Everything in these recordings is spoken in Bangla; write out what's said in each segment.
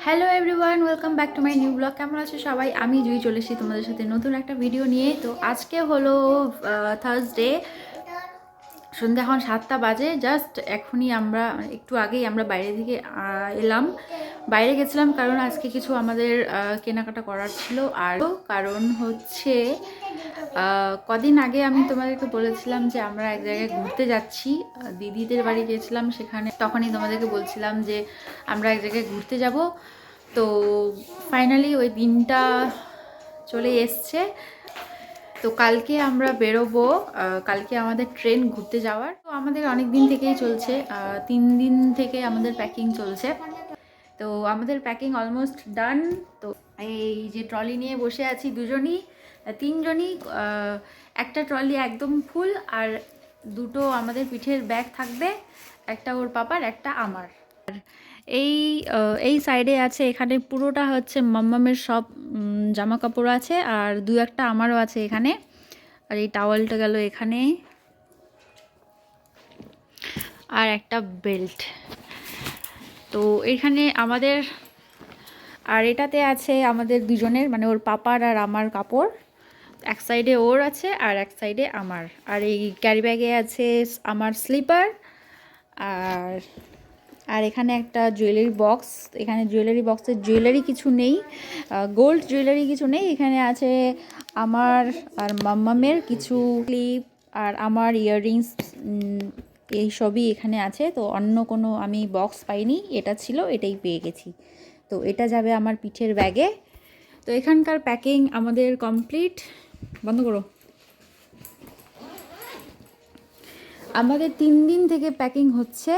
Hello everyone, welcome back to my new blog. কেমন আছো সবাই? আমি জুই চলে এসেছি তোমাদের সাথে নতুন একটা ভিডিও নিয়ে। তো আজকে হলো থার্সডে, সন্ধ্যা এখন 7টা বাজে। জাস্ট এখনই আমরা একটু আগেই আমরা বাইরে থেকে এলাম। বাইরে গেছিলাম কারণ আজকে কিছু আমাদের কেনাকাটা করার ছিল। আর কারণ হচ্ছে কদিন আগে আমি তোমাদেরকে বলেছিলাম যে আমরা এক জায়গায় ঘুরতে যাচ্ছি, দিদিদের বাড়ি গিয়েছিলাম। সেখানে তখনই তোমাদেরকে বলছিলাম যে আমরা এক জায়গায় ঘুরতে যাব। তো ফাইনালি ওই দিনটা চলে এসছে। তো কালকে আমরা বেরোবো। কালকে আমাদের ট্রেন ঘুরতে যাওয়ার। তো আমাদের অনেক দিন থেকেই চলছে, 3 দিন থেকে আমাদের প্যাকিং চলছে। তো আমাদের প্যাকিং অলমোস্ট ডান। তো এই যে ট্রলি নিয়ে বসে আছি দুজনই, তিনজনই। একটা ট্রলি একদম ফুল, আর দুটো আমাদের পিঠের ব্যাগ থাকবে, একটা ওর পাপার, একটা আমার। এই এই সাইডে আছে, এখানে পুরোটা হচ্ছে মাম্মামের সব জামা কাপড় আছে, আর দু একটা আমারও আছে এখানে। আর এই টাওয়ালটা গেল এখানে, আর একটা বেল্ট। তো এখানে আমাদের, আর এটাতে আছে আমাদের দুজনের, মানে ওর পাপার আর আমার কাপড়। এক সাইডে ওর আছে আর এক সাইডে আমার। আর এই ক্যারি ব্যাগে আছে আমার স্লিপার। আর আর এখানে একটা জুয়েলারি বক্স। এখানে জুয়েলারি বক্সের জুয়েলারি কিছু নেই, গোল্ড জুয়েলারি কিছু নেই। এখানে আছে আমার আর মাম্মামের কিছু ক্লিপ আর আমার ইয়াররিংস, এই সবই এখানে আছে। তো অন্য কোনো আমি বক্স পাইনি, এটা ছিল, এটাই পেয়ে গেছি। তো এটা যাবে আমার পিঠের ব্যাগে। তো এখানকার প্যাকিং আমাদের কমপ্লিট। বন্ধ করো। আমাদের 3 দিন থেকে প্যাকিং হচ্ছে।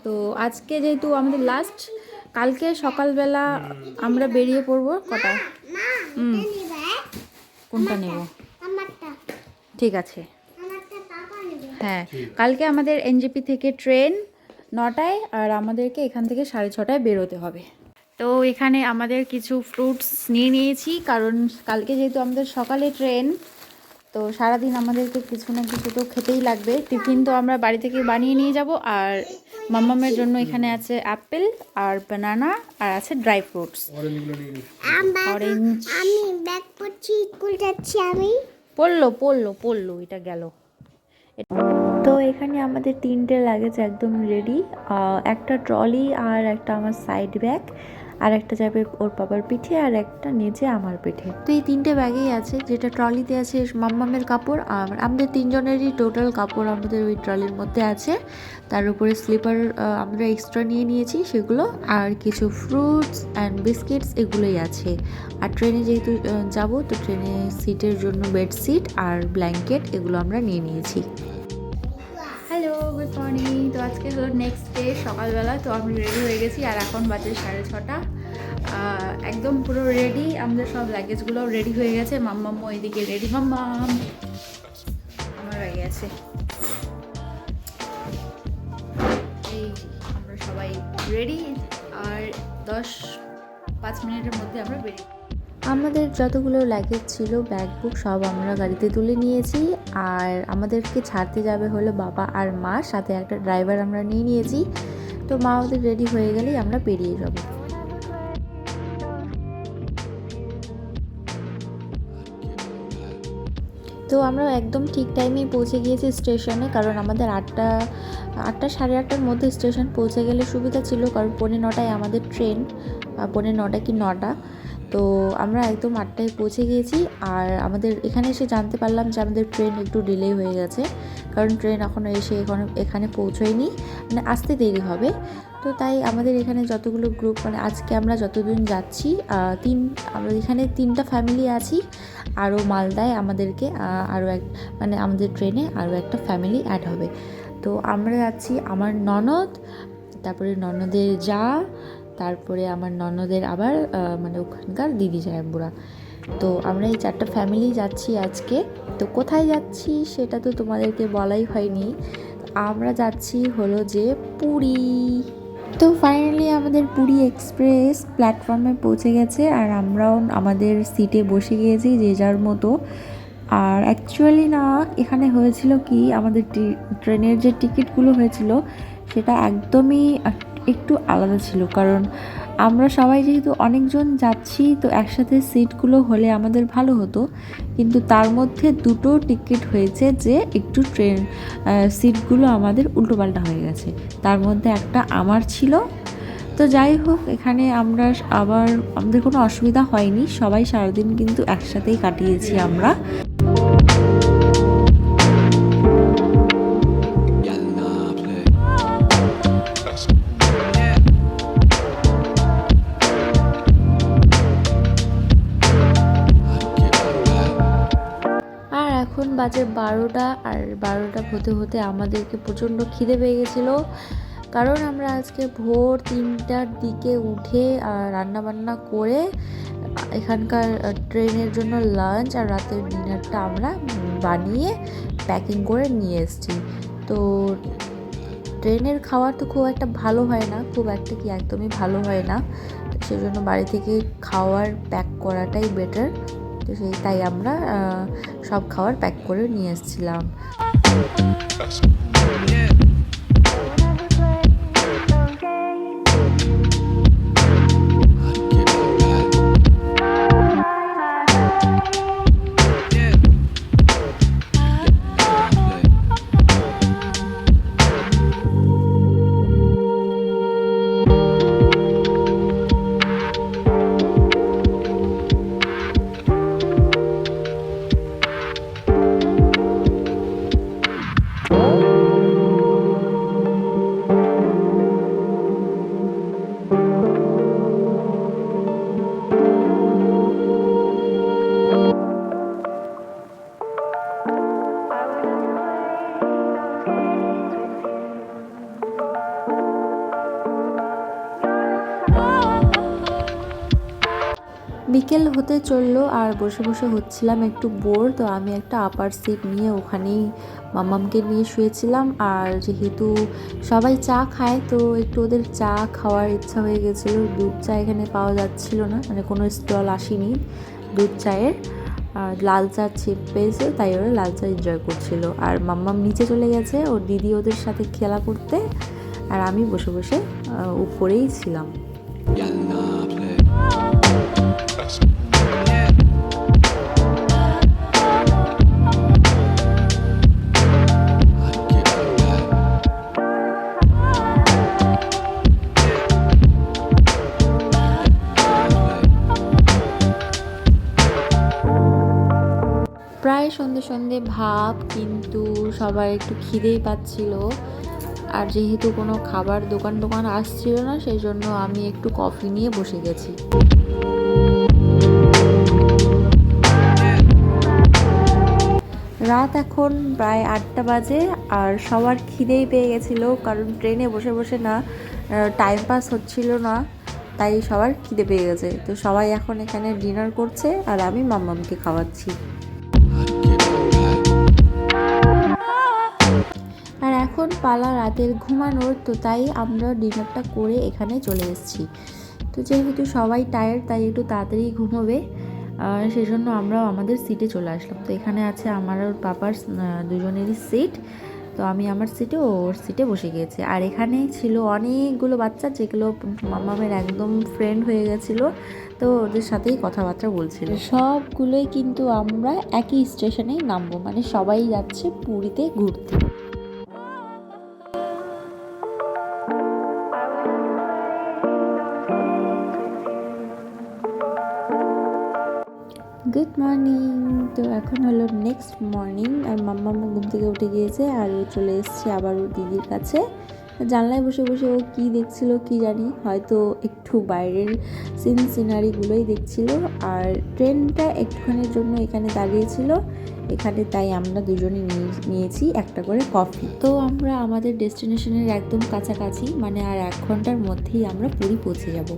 তো আজকে যেহেতু আমাদের লাস্ট, কালকে সকালবেলা আমরা বেরিয়ে পড়বো। কটা? কোনটা নেব? ঠিক আছে, হ্যাঁ। কালকে আমাদের এনজেপি থেকে ট্রেন 9টায়, আর আমাদেরকে এখান থেকে 6:30টায় বেরোতে হবে। তো এখানে আমাদের কিছু ফ্রুটস নিয়ে নিয়েছি, কারণ কালকে যেহেতু আমাদের সকালে ট্রেন, তো সারাদিন আমাদেরকে কিছু না কিছু তো খেতেই লাগবে। টিফিন তো আমরা বাড়ি থেকে বানিয়ে নিয়ে যাব। আর মাম্মামের জন্য এখানে আছে অ্যাপেল আর বানানা, আর আছে ড্রাই ফ্রুটস। অরেঞ্জ। আমি ব্যাগ পরছি, স্কুল যাচ্ছি আমি। পড়লো এটা গেল। তো এখানে আমাদের 3টে লাগেজ একদম রেডি। একটা ট্রলি, আর একটা আমার সাইড ব্যাগ, আর একটা যাবে ওর বাবার পিঠে, আর একটা নিচে আমার পিঠে। তো এই 3টে ব্যাগেই আছে। যেটা ট্রলিতে আছে মাম্মামের কাপড়, আর আমাদের 3জনেরই টোটাল কাপড় আমাদের ওই ট্রলির মধ্যে আছে। তার উপরে স্লিপার আমরা এক্সট্রা নিয়ে নিয়েছি সেগুলো, আর কিছু ফ্রুটস অ্যান্ড বিস্কিটস এগুলোই আছে। আর ট্রেনে যেহেতু যাব, তো ট্রেনে সিটের জন্য বেডশিট আর ব্ল্যাঙ্কেট এগুলো আমরা নিয়ে নিয়েছি। Hello, good morning. তো আজকে হলো নেক্সট ডে সকালবেলা। তো আমি রেডি হয়ে গেছি, আর এখন বাজে 6:30। একদম পুরো রেডি। আমাদের সব লাগেজগুলোও রেডি হয়ে গেছে। মাম্মাম্মু এদিকে রেডি। মাম্মাম আমার হয়ে গেছে। এই আমরা সবাই রেডি, আর 10-5 মিনিটের মধ্যে আমরা বেরিয়ে। আমাদের যতগুলো লাগেজ ছিল, ব্যাগ বুক সব আমরা গাড়িতে তুলে নিয়েছি। আর আমাদেরকে ছাড়তে যাবে হলো বাবা আর মা, সাথে একটা ড্রাইভার আমরা নিয়ে নিয়েছি। তো মা ওদের রেডি হয়ে গেলেই আমরা বেরিয়ে যাব। তো আমরা একদম ঠিক টাইমেই পৌঁছে গিয়েছি স্টেশনে, কারণ আমাদের 8টা 8:30টার মধ্যে স্টেশন পৌঁছে গেলে সুবিধা ছিল, কারণ 9:45টায় আমাদের ট্রেন, 9:45 কি 9টা। তো আমরা একদম 8টায় পৌঁছে গিয়েছি। আর আমাদের এখানে এসে জানতে পারলাম যে আমাদের ট্রেন একটু ডিলে হয়ে গেছে, কারণ ট্রেন এখনও এসে এখানে পৌঁছয়নি, মানে আসতে দেরি হবে। তো তাই আমাদের এখানে যতগুলো গ্রুপ, মানে আজকে আমরা যতদিন যাচ্ছি, আমরা এখানে 3টা ফ্যামিলি আছি। আরও মালদায় আমাদেরকে মানে আমাদের ট্রেনে আরও একটা ফ্যামিলি অ্যাড হবে। তো আমরা যাচ্ছি, আমার ননদ, তারপরে ননদের যা, তারপরে আমার ননদের আবার মানে ওখানকার দিদি সাহেবরা। তো আমরা এই 4টা ফ্যামিলি যাচ্ছি আজকে। তো কোথায় যাচ্ছি সেটা তো তোমাদেরকে বলাই হয়নি। আমরা যাচ্ছি হলো যে পুরী। তো ফাইনালি আমাদের পুরী এক্সপ্রেস প্ল্যাটফর্মে পৌঁছে গেছে, আর আমরাও আমাদের সিটে বসে গিয়েছি যে যার মতো। আর অ্যাকচুয়ালি না, এখানে হয়েছিল কি, আমাদের ট্রেনের যে টিকিটগুলো হয়েছিল সেটা একদমই একটু আলাদা ছিল। কারণ আমরা সবাই যেহেতু অনেকজন যাচ্ছি তো একসাথে সিটগুলো হলে আমাদের ভালো হতো, কিন্তু তার মধ্যে দুটো টিকিট হয়েছে যে একটু ট্রেন সিটগুলো আমাদের উল্টোপাল্টা হয়ে গেছে, তার মধ্যে একটা আমার ছিল। তো যাই হোক, এখানে আমরা আবার আমাদের কোনো অসুবিধা হয়নি, সবাই সারাদিন কিন্তু একসাথেই কাটিয়েছি আমরা। আর এখন বাজে 12টা, আর 12টা হতে হতে আমাদেরকে প্রচণ্ড খিদে পেয়ে গেছিলো, কারণ আমরা আজকে ভোর 3টার দিকে উঠে রান্নাবান্না করে এখানকার ট্রেনের জন্য লাঞ্চ আর রাতের ডিনারটা আমরা বানিয়ে প্যাকিং করে নিয়ে এসেছি। তো ট্রেনের খাবার তো খুব একটা ভালো হয় না, খুব একটা কি একদমই ভালো হয় না, সেজন্য বাড়ি থেকে খাওয়ার প্যাক করাটাই বেটার। তো তাই আমরা সব খাবার প্যাক করে নিয়ে এসেছিলাম। বিকেল হতে চললো আর বসে বসে হচ্ছিলাম একটু বোর, তো আমি একটা আপার সিট নিয়ে ওখানেই মাম্মামকে নিয়ে শুয়েছিলাম। আর যেহেতু সবাই চা খায় তো একটু ওদের চা খাওয়ার ইচ্ছা হয়ে গেছিলো। দুধ চা এখানে পাওয়া যাচ্ছিল না, মানে কোনো স্টল আসেনি দুধ চায়ের, আর লাল চা পেয়েছে, তাই ওরা লাল চা এনজয় করছিল। আর মাম্মাম নিচে চলে গেছে ওর দিদি ওদের সাথে খেলা করতে, আর আমি বসে বসে উপরেই ছিলাম। প্রায় সন্ধে সন্ধে ভাব, কিন্তু সবার একটু খিদেই পাচ্ছিল, আর যেহেতু কোনো খাবার দোকান আসছিল না, সেই জন্য আমি একটু কফি নিয়ে বসে গেছি। রাত এখন প্রায় 8টা বাজে, আর সবার খিদেই পেয়ে গেছিলো, কারণ ট্রেনে বসে বসে না টাইম পাস হচ্ছিল না, তাই সবার খিদে পেয়ে গেছে। তো সবাই এখন এখানে ডিনার করছে আর আমি মাম্মামকে খাওয়াচ্ছি। আর এখন পালা রাতের ঘুমানোর, তো তাই আমরা ডিনারটা করে এখানে চলে এসেছি। তো যেহেতু সবাই টায়ার্ড তাই একটু তাড়াতাড়ি ঘুমোবে, সেজন্য আমরাও আমাদের সিটে চলে আসলাম। তো এখানে আছে আমার আর পাপার দুজনেরই সিট, তো আমি আমার সিটে ওর সিটে বসে গিয়েছি। আর এখানে ছিল অনেকগুলো বাচ্চা যেগুলো মাম্মামের একদম ফ্রেন্ড হয়ে গেছিলো, তো ওদের সাথেই কথাবার্তা বলছিল। সবগুলোই কিন্তু আমরা একই স্টেশনেই নামবো, মানে সবাই যাচ্ছে পুরীতে ঘুরতে। Good morning. তো এখন হলো নেক্সট মর্নিং, আর মাম্মা ঘুম থেকে উঠে গিয়েছে আর ও চলে এসছে আবার ওর দিদির কাছে। জানলায় বসে বসে ও কী দেখছিল কি জানি, হয়তো একটু বাইরের সিনারিগুলোই দেখছিল। আর ট্রেনটা একটুখানির জন্য এখানে দাঁড়িয়েছিল এখানে, তাই আমরা দুজনে নিয়েছি একটা করে কফি। তো আমরা আমাদের ডেস্টিনেশনের একদম কাছাকাছি, মানে আর 1 ঘন্টার মধ্যেই আমরা পুরী পৌঁছে যাব।